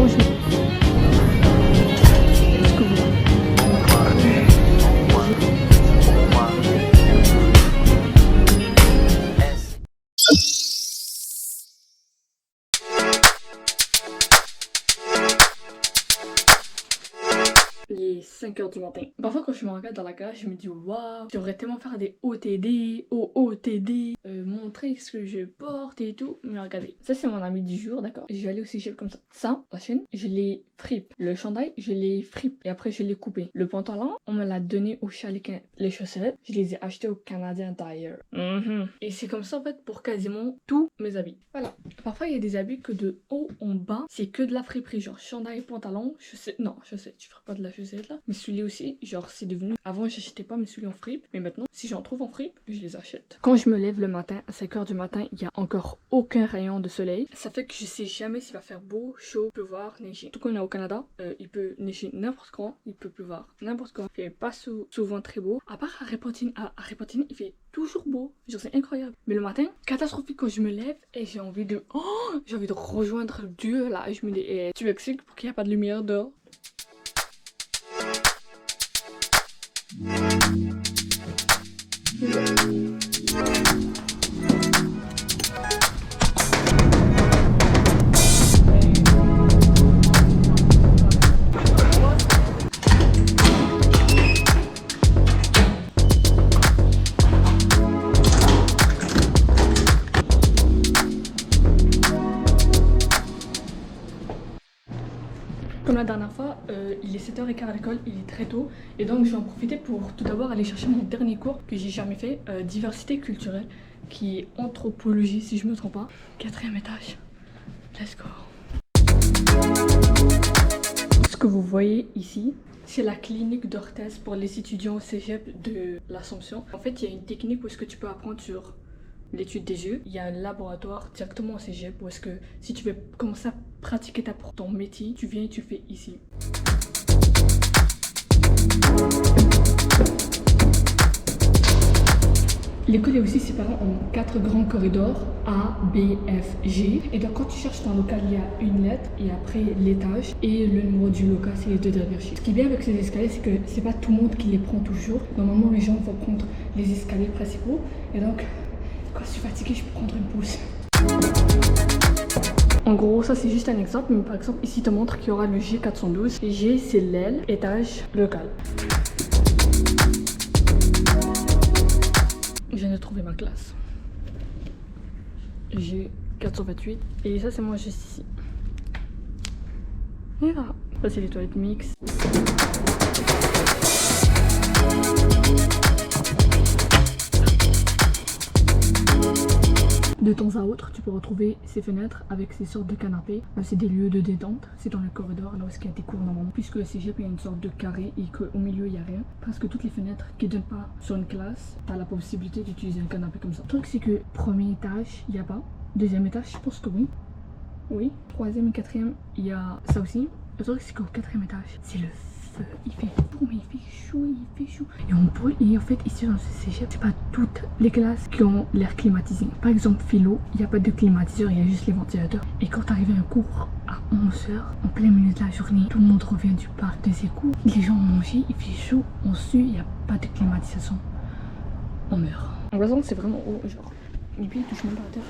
quand je me est-ce que vous il est 5h du matin. Parfois quand je me regarde dans la glace, je me dis waouh, j'aimerais tellement faire des OTD, OOTD, montrer ce que je porte et tout. Mais regardez, ça c'est mon ami du jour, d'accord. Je vais aller au cégep comme ça. Ça, la chaîne, je l'ai fripe. Le chandail, je l'ai fripe. Et après je l'ai coupé. Le pantalon, on me l'a donné au chalet. Les chaussettes, je les ai achetées au Canadian Tire. Et c'est comme ça en fait pour quasiment tous mes habits. Voilà. Parfois il y a des habits que de haut en bas, c'est que de la friperie. Genre chandail, pantalon, chaussettes. Non, chaussettes, tu feras pas de la chaussette là. Mais celui aussi, genre c'est devenu. Avant j'achetais pas mes souliers en fripe. Mais maintenant, si j'en trouve en fripe, je les achète. Quand je me lève le matin, à 5h du matin, il y a encore aucun rayon de soleil. Ça fait que je sais jamais s'il va faire beau, chaud, pleuvoir, neiger. Tout qu'on est au Canada, il peut neiger n'importe quand, il peut pleuvoir n'importe quand. Il fait pas souvent très beau. À part à Répotine, il fait toujours beau. Genre c'est incroyable. Mais le matin, catastrophique quand je me lève et j'ai envie de rejoindre Dieu là. Et je me dis, tu m'expliques pour qu'il n'y a pas de lumière dehors. Comme la dernière fois, il est 7h15 à l'école, il est très tôt et donc je vais en profiter pour tout d'abord aller chercher mon dernier cours que j'ai jamais fait, diversité culturelle, qui est anthropologie si je me trompe pas. 4e étage, let's go. Ce que vous voyez ici, c'est la clinique d'orthèse pour les étudiants au cégep de l'Assomption. En fait, il y a une technique où est-ce que tu peux apprendre sur l'étude des yeux. Il y a un laboratoire directement au cégep où est-ce que si tu veux commencer à pratiquer ton métier, tu viens et tu fais ici. L'école est aussi séparée en 4 grands corridors, A, B, F, G. Et donc quand tu cherches ton local, il y a une lettre et après l'étage. Et le numéro du local, c'est les 2 derniers chiffres. Ce qui est bien avec ces escaliers, c'est que c'est pas tout le monde qui les prend toujours. Normalement, les gens vont prendre les escaliers principaux. Et donc, quand je suis fatiguée, je peux prendre une pause. En gros, ça c'est juste un exemple, mais par exemple, ici, te montre qu'il y aura le G412. G, c'est l'aile, étage, local. Je viens de trouver ma classe. G428. Et ça, c'est moi juste ici. Et voilà. Ça, c'est les toilettes mixtes. De temps à autre, tu peux retrouver ces fenêtres avec ces sortes de canapés. C'est des lieux de détente. C'est dans le corridor, là où il y a des cours normalement. Puisque le cégep, il y a une sorte de carré et qu'au milieu, il n'y a rien. Presque toutes les fenêtres qui ne donnent pas sur une classe, tu as la possibilité d'utiliser un canapé comme ça. Le truc, c'est que premier étage, il n'y a pas. 2e étage, je pense que oui. Oui. 3e et 4e, il y a ça aussi. Le truc, c'est qu'au 4e étage, c'est le feu. Il fait beau, mais il fait chaud, Et on brûle. Et en fait, ici dans ce cégep, c'est pas toutes les classes qui ont l'air climatisé. Par exemple, philo, il n'y a pas de climatiseur, il y a juste les ventilateurs. Et quand t'arrives à un cours à 11h, en plein milieu de la journée, tout le monde revient du parc de ses cours. Les gens ont mangé, il fait chaud, on sue, il n'y a pas de climatisation. On meurt. En raison, c'est vraiment haut, genre. Et puis, il touche même pas à terre.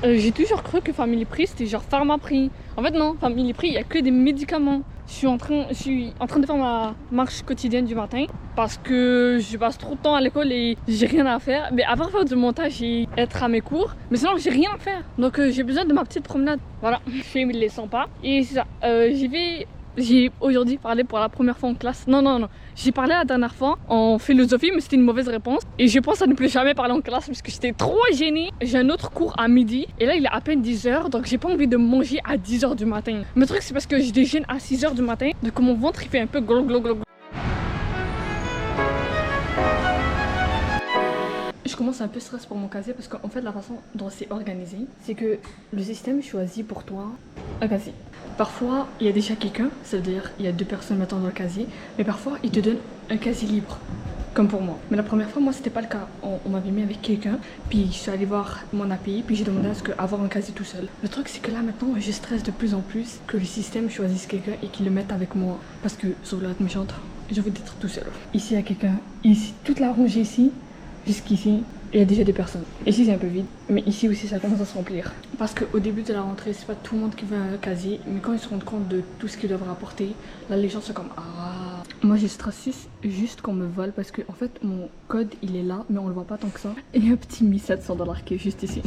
J'ai toujours cru que Family Prix c'était genre Pharmaprix. En fait non, Family Prix il n'y a que des médicaments. Je suis en train de faire ma marche quotidienne du matin parce que je passe trop de temps à l'école et j'ai rien à faire. Mais à part faire du montage et être à mes cours, mais sinon j'ai rien à faire. Donc j'ai besoin de ma petite promenade. Voilà, je fais les 100 pas et c'est ça. J'y vais j'ai aujourd'hui parlé pour la première fois en classe. Non. J'ai parlé la dernière fois en philosophie, mais c'était une mauvaise réponse. Et je pense à ne plus jamais parler en classe parce que j'étais trop gênée. J'ai un autre cours à midi. Et là, il est à peine 10h. Donc, j'ai pas envie de manger à 10h du matin. Le truc, c'est parce que je déjeune à 6h du matin. Donc, mon ventre, il fait un peu glog. Je commence un peu stress pour mon casier parce qu'en fait la façon dont c'est organisé, c'est que le système choisit pour toi un casier. Parfois il y a déjà quelqu'un, ça veut dire il y a 2 personnes maintenant dans le casier, mais parfois il te donne un casier libre, comme pour moi. Mais la première fois moi c'était pas le cas, on m'avait mis avec quelqu'un, puis je suis allée voir mon API, puis j'ai demandé à ce qu'avoir un casier tout seul. Le truc c'est que là maintenant je stresse de plus en plus que le système choisisse quelqu'un et qu'il le mette avec moi, parce que sauf la être méchante, j'ai envie d'être tout seul. Ici il y a quelqu'un, ici, toute la rangée ici. Jusqu'ici, il y a déjà des personnes. Ici, c'est un peu vide, mais ici aussi, ça commence à se remplir. Parce qu'au début de la rentrée, c'est pas tout le monde qui veut un casier, mais quand ils se rendent compte de tout ce qu'ils doivent rapporter, là, les gens sont comme ah. Moi, j'ai stress juste qu'on me vole parce que, en fait, mon code, il est là, mais on le voit pas tant que ça. Et il y a un petit $1700 qui est juste ici.